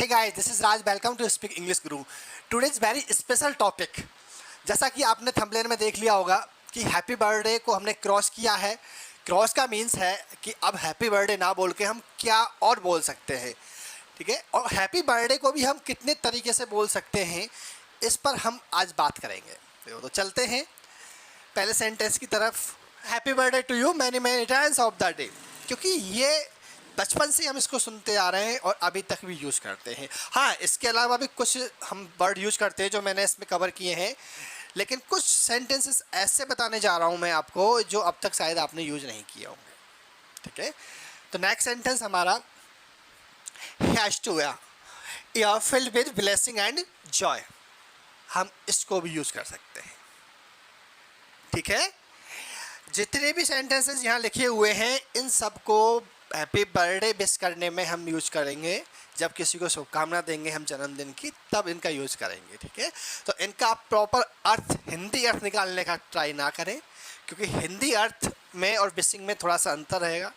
guys, this is Raj. Welcome to Speak English Guru. Today's very special topic. जैसा कि आपने thumbnail में देख लिया होगा कि हैप्पी बर्थडे को हमने क्रॉस किया है. क्रॉस का मीन्स है कि अब हैप्पी बर्थडे ना बोल के हम क्या और बोल सकते हैं, ठीक है. और हैप्पी बर्थडे को भी हम कितने तरीके से बोल सकते हैं, इस पर हम आज बात करेंगे. तो चलते हैं पहले सेंटेंस की तरफ. Happy birthday to you, many many returns of the day. क्योंकि ये बचपन से हम इसको सुनते आ रहे हैं और अभी तक भी यूज़ करते हैं. हाँ, इसके अलावा भी कुछ हम वर्ड यूज़ करते हैं जो मैंने इसमें कवर किए हैं, लेकिन कुछ सेंटेंसेस ऐसे बताने जा रहा हूँ मैं आपको जो अब तक शायद आपने यूज़ नहीं किए होंगे, ठीक है. तो नेक्स्ट सेंटेंस हमारा has two year filled with blessing and Joy. हम इसको भी यूज़ कर सकते हैं, ठीक है. जितने भी सेंटेंसेस यहाँ लिखे हुए हैं इन सबको हैप्पी बर्थडे विश करने में हम यूज़ करेंगे. जब किसी को शुभकामना देंगे हम जन्मदिन की, तब इनका यूज़ करेंगे, ठीक है. तो इनका प्रॉपर अर्थ, हिंदी अर्थ निकालने का ट्राई ना करें, क्योंकि हिंदी अर्थ में और विशिंग में थोड़ा सा अंतर रहेगा,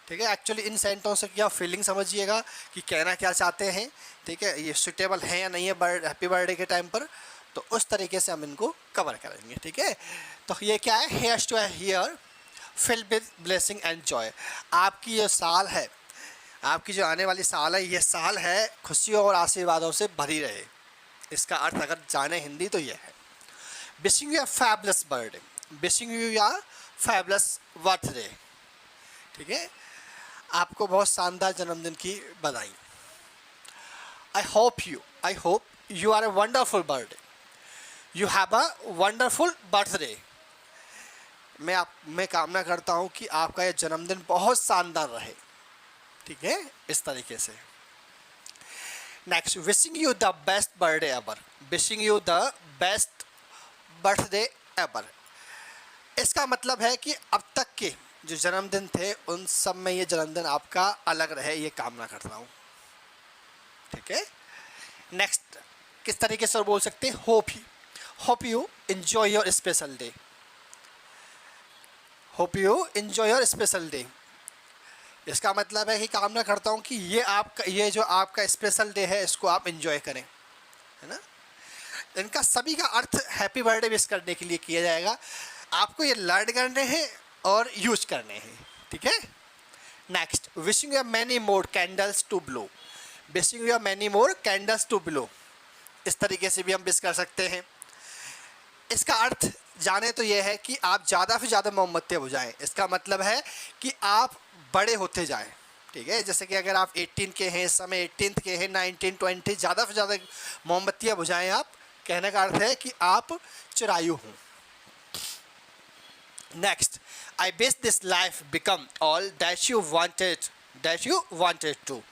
ठीक है. एक्चुअली इन सेंटेंसों की आप फीलिंग समझिएगा कि कहना क्या चाहते हैं, ठीक है. ये सुटेबल है या नहीं है हैप्पी बर्थडे के टाइम पर, तो उस तरीके से हम इनको कवर करेंगे, ठीक है. तो ये क्या है, has two year filled with blessing and Joy. आपकी ये साल है, आपकी जो आने वाली साल है, ये साल है खुशियों और आशीर्वादों से भरी रहे. इसका अर्थ अगर जाने हिंदी तो ये है. Wishing you a fabulous birthday, wishing you a fabulous birthday, ठीक है. आपको बहुत शानदार जन्मदिन की बधाई. I hope you are a wonderful birthday, you have a wonderful birthday. मैं कामना करता हूँ कि आपका ये जन्मदिन बहुत शानदार रहे, ठीक है. इस तरीके से. Next, wishing you the best birthday ever, wishing you the best birthday ever. इसका मतलब है कि अब तक के जो जन्मदिन थे उन सब में ये जन्मदिन आपका अलग रहे, ये कामना करता हूँ, ठीक है. नेक्स्ट, किस तरीके से बोल सकते हैं, hope you enjoy your special day, hope you enjoy your special day. इसका मतलब है कि कामना करता हूँ कि ये जो आपका स्पेशल डे है इसको आप एंजॉय करें, है ना. इनका सभी का अर्थ हैप्पी बर्थडे विश करने के लिए किया जाएगा. आपको ये लर्न करने हैं और यूज करने हैं, ठीक है. Next, wishing you many more candles to blow, wishing you many more candles to blow. इस तरीके से भी हम विश कर सकते हैं. इसका अर्थ जाने तो यह है कि आप ज़्यादा से ज़्यादा मोमबत्तियाँ बुझाएं. इसका मतलब है कि आप बड़े होते जाएं, ठीक है. जैसे कि अगर आप 18 के हैं, इस समय 18 के हैं, 19, 20, ज़्यादा से ज़्यादा मोमबत्तियाँ बुझाएं आप. कहने का अर्थ है कि आप चिरायु हों. Next, I wish this life become all that you wanted to.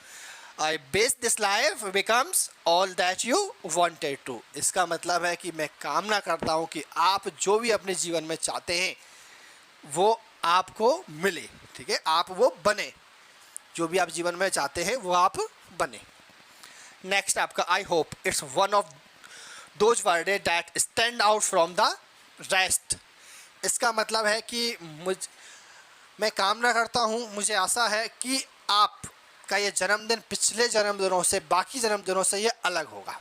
I wish this life becomes all that you wanted to. इसका मतलब है कि मैं कामना करता हूँ कि आप जो भी अपने जीवन में चाहते हैं वो आपको मिले, ठीक है. आप वो बने, जो भी आप जीवन में चाहते हैं वो आप बने. नेक्स्ट, आपका I hope it's one of those birthday that stand out from the rest. इसका मतलब है कि मैं कामना करता हूँ, मुझे आशा है कि आप का ये जन्मदिन पिछले जन्मदिनों से, बाकी जन्मदिनों से ये अलग होगा,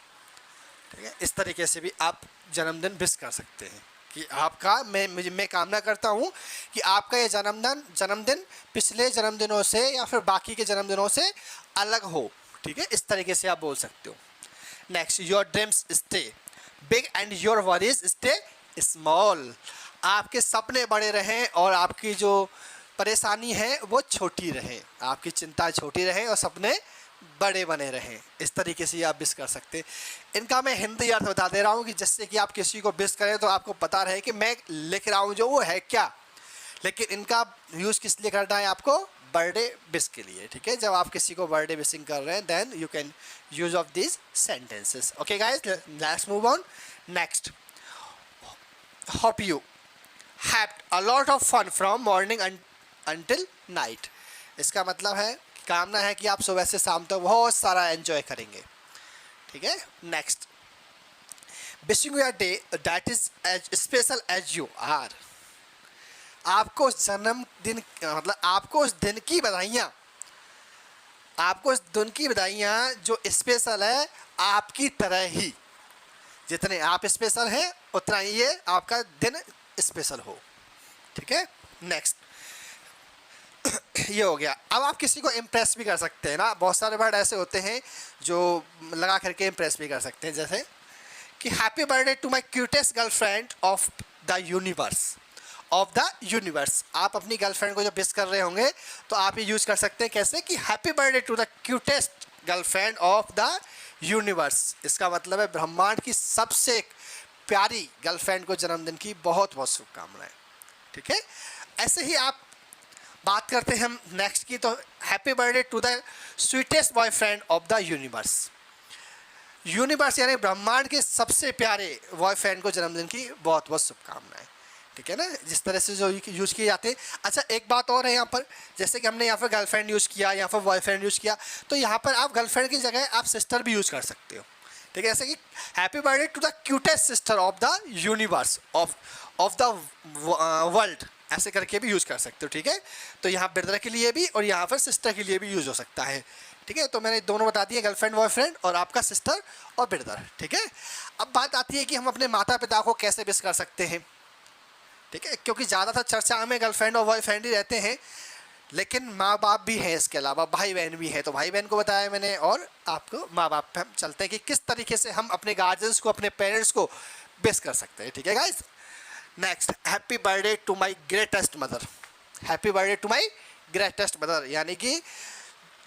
ठीक है. इस तरीके से भी आप जन्मदिन विश कर सकते हैं कि आपका मैं कामना करता हूँ कि आपका ये जन्मदिन पिछले जन्मदिनों से या फिर बाकी के जन्मदिनों से अलग हो, ठीक है. इस तरीके से आप बोल सकते हो. Next, your dreams stay big and your worries stay small. आपके सपने बड़े रहें और आपकी जो परेशानी है वो छोटी रहे, आपकी चिंता छोटी रहे और सपने बड़े बने रहें. इस तरीके से आप विश कर सकते हैं. इनका मैं हिंदी अर्थ बता दे रहा हूँ कि जिससे कि आप किसी को विश करें तो आपको पता रहे कि मैं लिख रहा हूँ जो वो है क्या. लेकिन इनका यूज़ किस लिए करना है, आपको बर्थडे विश के लिए, ठीक है. जब आप किसी को बर्थडे विशिंग कर रहे हैं then you can use of this sentences. Okay guys, let's move on. Next, hope you have a lot of fun from morning until night. इसका मतलब है, कामना है कि आप सुबह से शाम तक बहुत सारा एंजॉय करेंगे, ठीक है. Next, wishing you a day that is as special as you are. आपको जन्मदिन मतलब आपको उस दिन की बधाइयाँ आपको इस दिन की बधाइयाँ जो स्पेशल है आपकी तरह ही, जितने आप स्पेशल हैं उतना ही ये आपका दिन स्पेशल हो, ठीक है। नेक्स्ट ये हो गया। अब आप किसी को इम्प्रेस भी कर सकते हैं ना, बहुत सारे वर्ड ऐसे होते हैं जो लगा करके इम्प्रेस भी कर सकते हैं, जैसे कि happy birthday to my cutest girlfriend of the universe, of the universe. आप अपनी गर्लफ्रेंड को जब विश कर रहे होंगे तो आप ये यूज़ कर सकते हैं कैसे कि happy birthday to the cutest girlfriend of the universe. इसका मतलब है ब्रह्मांड की सबसे प्यारी गर्लफ्रेंड को जन्मदिन की बहुत बहुत शुभकामनाएं, ठीक है। ऐसे ही आप बात करते हैं हम नेक्स्ट की, तो happy birthday to the sweetest boyfriend of the universe. Universe यानी ब्रह्मांड के सबसे प्यारे बॉयफ्रेंड को जन्मदिन की बहुत बहुत शुभकामनाएं, ठीक है ना, जिस तरह से जो यूज़ किए जाते हैं। अच्छा एक बात और है यहाँ पर, जैसे कि हमने यहाँ पर गर्लफ्रेंड यूज़ किया, यहाँ पर बॉयफ्रेंड यूज़ किया, तो यहाँ पर आप गर्लफ्रेंड की जगह आप सिस्टर भी यूज़ कर सकते हो, ठीक है। जैसे कि happy birthday to the cutest sister of the universe of the world, ऐसे करके भी यूज़ कर सकते हो, ठीक है। तो यहाँ ब्रदर के लिए भी और यहाँ पर सिस्टर के लिए भी यूज़ हो सकता है, ठीक है। तो मैंने दोनों बता दिए, गर्लफ्रेंड बॉयफ्रेंड और आपका सिस्टर और ब्रदर, ठीक है। अब बात आती है कि हम अपने माता पिता को कैसे विश कर सकते हैं, ठीक है, क्योंकि ज़्यादातर चर्चा में गर्लफ्रेंड और बॉयफ्रेंड ही रहते हैं, लेकिन माँ बाप भी हैं, इसके अलावा भाई बहन भी हैं। तो भाई बहन को बताया मैंने, और आपको माँ बाप पे हम चलते हैं कि किस तरीके से हम अपने गार्जियंस को, अपने पेरेंट्स को विश कर सकते हैं, ठीक है guys. Next, happy birthday to my greatest mother. Happy birthday to my greatest mother, यानी कि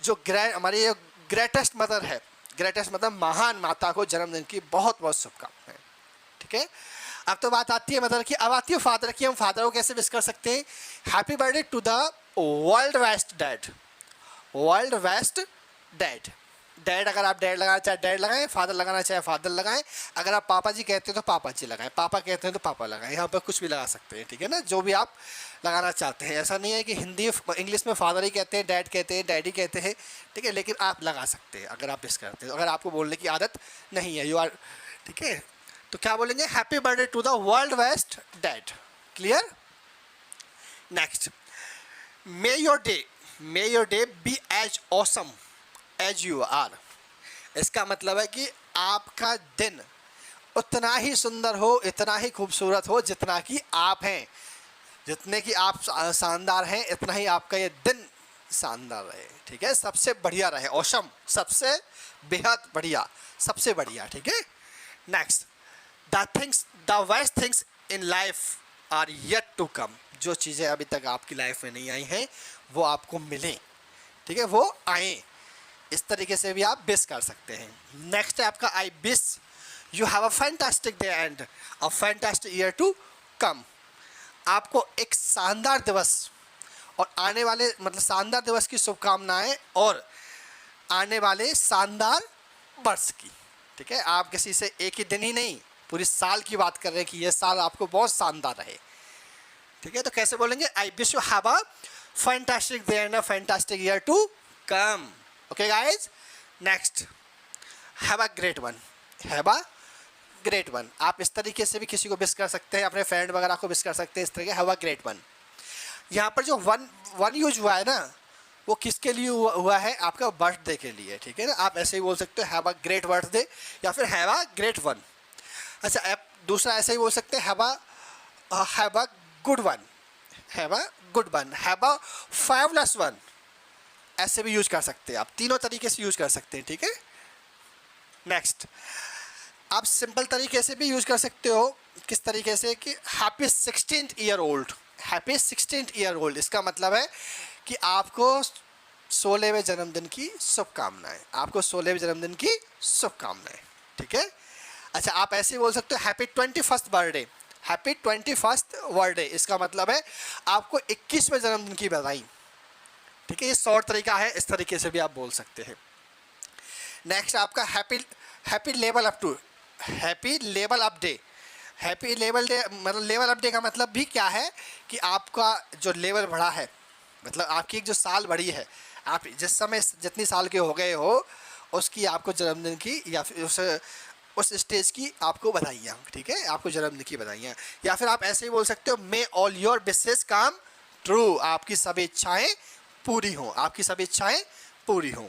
जो हमारी ग्रेटेस्ट मदर है, ग्रेटेस्ट मतलब महान माता को जन्मदिन की बहुत बहुत शुभकामनाएं, ठीक है। अब तो बात आती है मदर की, अब आती है फादर की। हम फादर को कैसे विश कर सकते हैं? Happy birthday to the world best dad. World best dad, dad अगर आप डैड लगाना चाहे डैड लगाएं, फादर लगाना चाहे फादर लगाएं, अगर आप पापा जी कहते हैं तो पापा जी लगाएं, पापा कहते हैं तो पापा लगाएं, यहाँ पर कुछ भी लगा सकते हैं, ठीक है ना, जो भी आप लगाना चाहते हैं। ऐसा नहीं है कि हिंदी इंग्लिश में फादर ही कहते हैं, डैड कहते हैं, डैडी कहते हैं, ठीक है, लेकिन आप लगा सकते हैं अगर आप विश करते हैं, अगर आपको बोलने की आदत नहीं है, यू आर, ठीक है। तो क्या बोलेंगे? Happy birthday to the world best dad. Clear? Next, may your day be as awesome as you are. इसका मतलब है कि आपका दिन उतना ही सुंदर हो, इतना ही खूबसूरत हो जितना कि आप हैं, जितने कि आप शानदार हैं, इतना ही आपका ये दिन शानदार रहे, ठीक है, सबसे बढ़िया रहे। ऑसम, सबसे बेहद बढ़िया, सबसे बढ़िया, ठीक है। Next, the best things in life are yet to come. जो चीज़ें अभी तक आपकी लाइफ में नहीं आई हैं वो आपको मिलें, ठीक है, वो आए। इस तरीके से भी आप विश कर सकते हैं। नेक्स्ट है आपका, I wish you have a fantastic day and a fantastic year to come. आपको एक शानदार दिवस और आने वाले, मतलब शानदार दिवस की शुभकामनाएं और आने वाले शानदार वर्ष की, ठीक है। आप किसी से एक ही दिन ही नहीं, पूरी साल की बात कर रहे हैं कि ये साल आपको बहुत शानदार रहे, ठीक है। तो कैसे बोलेंगे? I wish you have a fantastic day and a fantastic year to come. Okay guys, next, have a great one. Have a great one, आप इस तरीके से भी किसी को विश कर सकते हैं, अपने फ्रेंड वगैरह को विश कर सकते हैं इस तरीके, हैव अ ग्रेट वन। यहाँ पर जो वन यूज हुआ है ना, वो किसके लिए हुआ है? आपका बर्थडे के लिए, ठीक है ना। आप ऐसे ही बोल सकते हो, हैव अ ग्रेट बर्थडे, या फिर हैव अ ग्रेट वन। अच्छा, आप दूसरा ऐसे ही बोल सकते हैं, have a good one, have a good one, have a fabulous one. ऐसे भी यूज कर सकते हैं, आप तीनों तरीके से यूज कर सकते हैं, ठीक है। नेक्स्ट, आप सिंपल तरीके से भी यूज कर सकते हो। किस तरीके से? कि happy 16th year old. Happy 16th year old, इसका मतलब है कि आपको 16वें जन्मदिन की शुभकामनाएं, आपको 16वें जन्मदिन की शुभकामनाएं, ठीक है। अच्छा, आप ऐसे ही बोल सकते हो, happy 21st birthday. Happy 21st birthday, इसका मतलब है आपको 21वें जन्मदिन की बधाई, ठीक है। ये शॉर्ट तरीका है, इस तरीके से भी आप बोल सकते हैं। नेक्स्ट आपका happy level up to, happy level up day. Happy level day, मतलब लेवल अप डे का मतलब भी क्या है कि आपका जो लेवल बढ़ा है, मतलब आपकी जो साल बढ़ी है, आप जिस समय जितनी साल के हो गए हो उसकी आपको जन्मदिन की या फिर उस स्टेज की आपको बधाइयाँ, ठीक है, आपको जन्मदिन की बधाइयाँ। या फिर आप ऐसे ही बोल सकते हो, may all your wishes come true. आपकी सभी इच्छाएं पूरी हों, आपकी सभी इच्छाएं पूरी हों,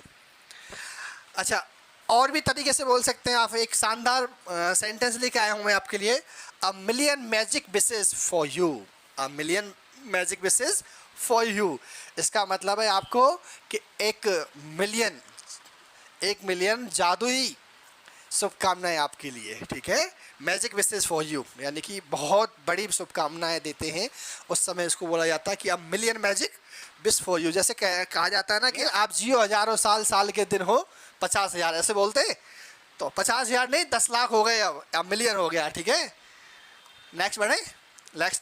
अच्छा, और भी तरीके से बोल सकते हैं आप। एक शानदार सेंटेंस लेके आया हूँ मैं आपके लिए। A million magic wishes for you. A million magic wishes for you. इसका मतलब है आपको कि मिलियन एक मिलियन जादुई शुभकामनाएं आपके लिए, ठीक है। मैजिक विशेस फॉर यू यानी कि बहुत बड़ी शुभकामनाएं देते हैं, उस समय इसको बोला जाता है कि a million magic wish for you. जैसे कहा जाता है ना कि आप जियो हजारों साल, साल के दिन हो 50,000, ऐसे बोलते हैं। तो 50,000 नहीं, 10 लाख हो गए, अब मिलियन हो गया, ठीक है। नेक्स्ट बढ़े, नेक्स्ट।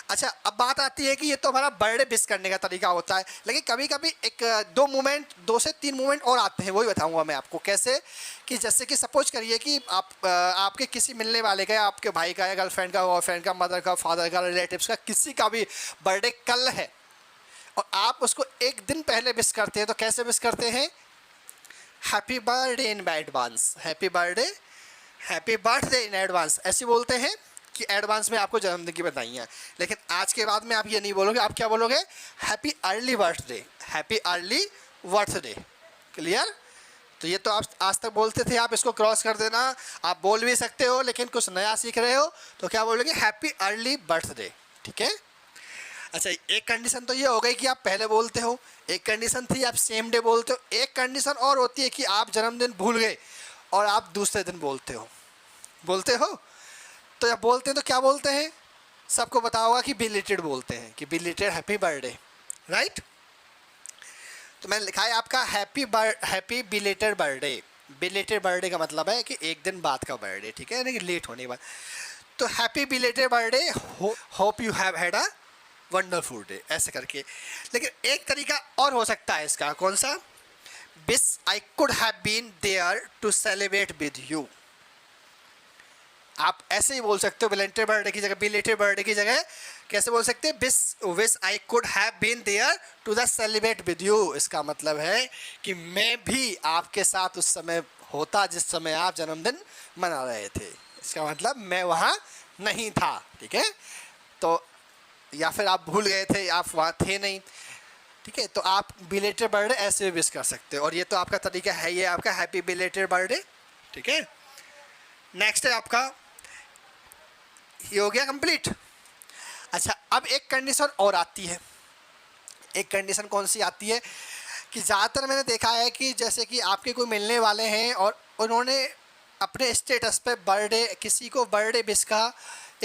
अच्छा, अब बात आती है कि ये तो हमारा बर्थडे विश करने का तरीका होता है, लेकिन कभी कभी एक दो से तीन मोमेंट और आते हैं, वही बताऊंगा मैं आपको कैसे। कि जैसे कि सपोज करिए कि आपके किसी मिलने वाले का, आपके भाई का या गर्लफ्रेंड का, बॉयफ्रेंड का, मदर का, फादर का, रिलेटिव्स का, किसी का भी बर्थडे कल है और आप उसको एक दिन पहले विश करते हैं। तो कैसे विश करते हैं? Happy birthday in advance, happy birthday in advance, ऐसे बोलते हैं कि एडवांस में आपको जन्मदिन की बधाइयाँ। लेकिन आज के बाद में आप ये नहीं बोलोगे, आप क्या बोलोगे? Happy early birthday, happy early birthday. Clear? तो ये तो आप आज तक बोलते थे, आप इसको क्रॉस कर देना। आप बोल भी सकते हो, लेकिन कुछ नया सीख रहे हो तो क्या बोलोगे? हैप्पी अर्ली बर्थडे, ठीक है। अच्छा, एक कंडीशन तो ये हो गई कि आप पहले बोलते हो, एक कंडीशन थी आप सेम डे बोलते हो, एक कंडीशन और होती है कि आप जन्मदिन भूल गए और आप दूसरे दिन बोलते हो। तो जब बोलते हैं तो क्या बोलते हैं? सबको पता होगा कि बिलेटेड बोलते हैं, कि बिलेटेड हैप्पी बर्थडे, राइट। तो मैंने लिखा है आपका happy belated birthday. Belated birthday का मतलब है कि एक दिन बाद का बर्थडे, ठीक है, यानी कि लेट होने के बाद। तो happy belated birthday, hope you have had a wonderful day, ऐसे करके। लेकिन एक तरीका और हो सकता है इसका, कौन सा? Wish I could have been there to celebrate with you. आप ऐसे ही बोल सकते हो, बिलेटेड बर्थडे की जगह, बिलेटेड बर्थडे की जगह कैसे बोल सकते हैं? Wish I could have been there to the celebrate with you. इसका मतलब है कि मैं भी आपके साथ उस समय होता जिस समय आप जन्मदिन मना रहे थे। इसका मतलब मैं वहाँ नहीं था, ठीक है। तो या फिर आप भूल गए थे, आप वहाँ थे नहीं, ठीक है। तो आप बिलेटेड बर्थडे ऐसे विश कर सकते हो, और ये तो आपका तरीका है, ये आपका हैप्पी बिलेटेड बर्थडे, ठीक है। नेक्स्ट है आपका, ये हो गया कंप्लीट। अच्छा, अब एक कंडीशन और आती है। एक कंडीशन कौन सी आती है? कि ज़्यादातर मैंने देखा है कि जैसे कि आपके कोई मिलने वाले हैं और उन्होंने अपने स्टेटस पे बर्थडे, किसी को बर्थडे विश का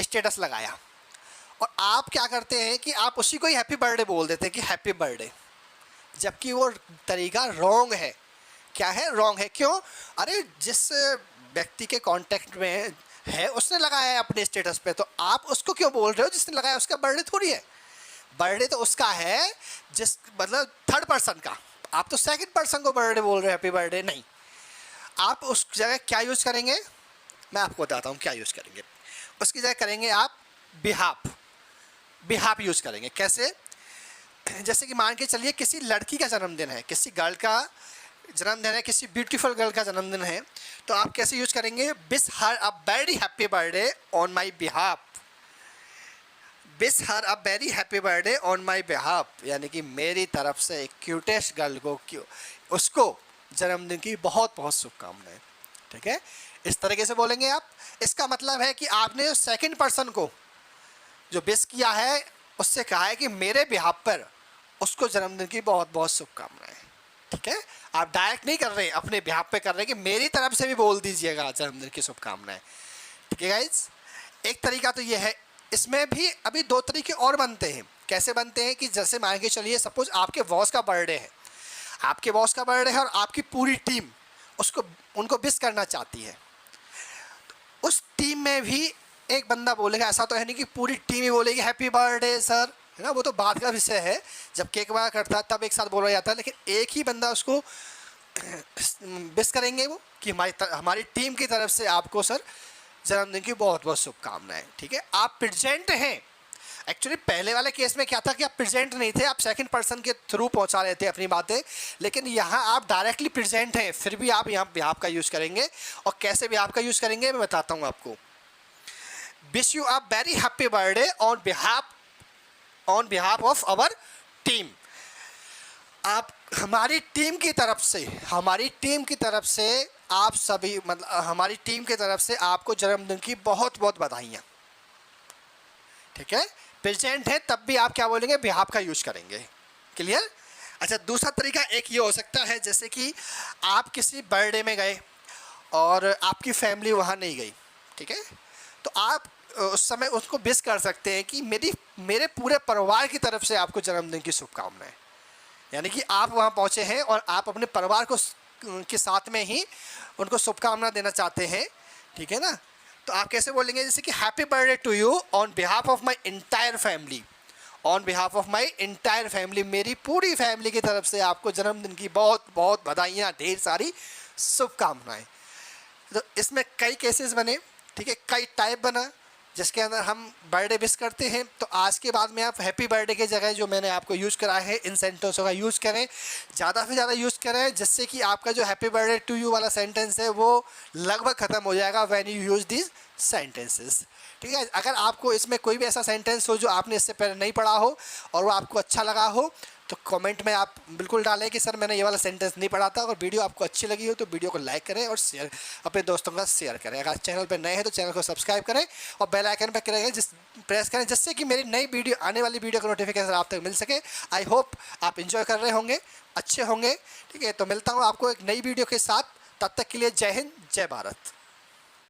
स्टेटस लगाया, और आप क्या करते हैं कि आप उसी को ही हैप्पी बर्थडे बोल देते हैं कि हैप्पी बर्थडे, जबकि वो तरीका रॉन्ग है। क्या है? रॉन्ग है। क्यों? अरे, जिस व्यक्ति के कांटेक्ट में है उसने लगाया है अपने स्टेटस पे, तो आप उसको क्यों बोल रहे हो? जिसने लगाया उसका बर्थडे थोड़ी है। बर्थडे तो उसका है, जिस मतलब थर्ड पर्सन का। आप तो सेकंड पर्सन को बर्थडे बोल रहे हो, हैप्पी बर्थडे नहीं। आप उस जगह क्या यूज़ करेंगे? मैं आपको बताता हूँ क्या यूज़ करेंगे। उसकी जगह करेंगे आप बिहाप यूज़ करेंगे। कैसे? जैसे कि मान के चलिए किसी लड़की का जन्मदिन है, किसी गर्ल का जन्मदिन है, किसी ब्यूटीफुल गर्ल का जन्मदिन है, तो आप कैसे यूज करेंगे? Wish her a very happy birthday on my behalf. Wish her a very happy birthday on my behalf, यानी कि मेरी तरफ से एक क्यूटेस्ट गर्ल को, उसको जन्मदिन की बहुत बहुत शुभकामनाएं, ठीक है। इस तरीके से बोलेंगे आप। इसका मतलब है कि आपने जो सेकंड पर्सन को जो विश किया है उससे कहा है कि मेरे बिहाफ पर उसको जन्मदिन की बहुत बहुत शुभकामनाएं, ठीक है। आप डायरेक्ट नहीं कर रहे, अपने बिहाफ पे कर रहे हैं कि मेरी तरफ से भी बोल दीजिएगा जन्मदिन की शुभकामनाएं, ठीक है गाइज। एक तरीका तो ये है। इसमें भी अभी दो तरीके और बनते हैं। कैसे बनते हैं? कि जैसे मान के चलिए सपोज आपके बॉस का बर्थडे है, आपके बॉस का बर्थडे है और आपकी पूरी टीम उनको विश करना चाहती है। तो उस टीम में भी एक बंदा बोलेगा, ऐसा तो है नहीं कि पूरी टीम ही बोलेगी हैप्पी बर्थडे सर, है ना, वो तो बात का विषय है। जब केक वगैरह करता है तब एक साथ बोला जाता है, लेकिन एक ही बंदा उसको विश करेंगे वो कि हमारी टीम की तरफ से आपको सर जन्मदिन की बहुत बहुत शुभकामनाएं, ठीक है। आप प्रेजेंट हैं। एक्चुअली पहले वाले केस में क्या था कि आप प्रेजेंट नहीं थे, आप सेकंड पर्सन के थ्रू पहुंचा रहे थे अपनी बातें, लेकिन यहाँ आप डायरेक्टली प्रेजेंट हैं, फिर भी आप यहाँ बिहाफ का यूज़ करेंगे। और कैसे बिहाफ का यूज़ करेंगे मैं बताता हूँ आपको। Wish you a very happy birthday on behalf of our team. आप हमारी टीम की तरफ से आप सभी, मतलब हमारी टीम की तरफ से आपको जन्मदिन की बहुत बहुत बधाइयाँ। ठीक है, प्रेजेंट है तब भी आप क्या बोलेंगे, बिहाफ का यूज करेंगे। क्लियर? अच्छा, दूसरा तरीका एक ये हो सकता है, जैसे कि आप किसी बर्थडे में गए और आपकी फैमिली वहाँ नहीं गई। ठीक है, तो आप उस समय उसको विश कर सकते हैं कि मेरे पूरे परिवार की तरफ से आपको जन्मदिन की शुभकामनाएं। यानी कि आप वहाँ पहुँचे हैं और आप अपने परिवार को के साथ में ही उनको शुभकामना देना चाहते हैं। ठीक है ना, तो आप कैसे बोलेंगे, जैसे कि happy birthday to you on behalf of my entire family. On behalf of my entire family, मेरी पूरी फैमिली की तरफ से आपको जन्मदिन की बहुत बहुत बधाइयाँ, ढेर सारी शुभकामनाएं। तो इसमें कई केसेस बने। ठीक है, कई टाइप बना जिसके अंदर हम बर्थडे विश करते हैं। तो आज के बाद में आप हैप्पी बर्थडे की जगह जो मैंने आपको यूज़ करा है, इन सेंटेंसों का यूज़ करें, ज़्यादा से ज़्यादा यूज़ करें, जिससे कि आपका जो हैप्पी बर्थडे टू यू वाला सेंटेंस है वो लगभग ख़त्म हो जाएगा when you use this sentences. ठीक है, अगर आपको इसमें कोई भी ऐसा सेंटेंस हो जो आपने इससे पहले नहीं पढ़ा हो और वो आपको अच्छा लगा हो, तो कमेंट में आप बिल्कुल डालें कि सर मैंने ये वाला सेंटेंस नहीं पढ़ा था। और वीडियो आपको अच्छी लगी हो तो वीडियो को लाइक करें और शेयर, अपने दोस्तों का शेयर करें। अगर चैनल पर नए हैं तो चैनल को सब्सक्राइब करें और बेल आइकन पर प्रेस करें, जिससे कि मेरी नई वीडियो, आने वाली वीडियो का नोटिफिकेशन आप तक मिल सके। आई होप आप इंजॉय कर रहे होंगे, अच्छे होंगे। ठीक है, तो मिलता हूँ आपको एक नई वीडियो के साथ। तब तक के लिए जय हिंद, जय भारत।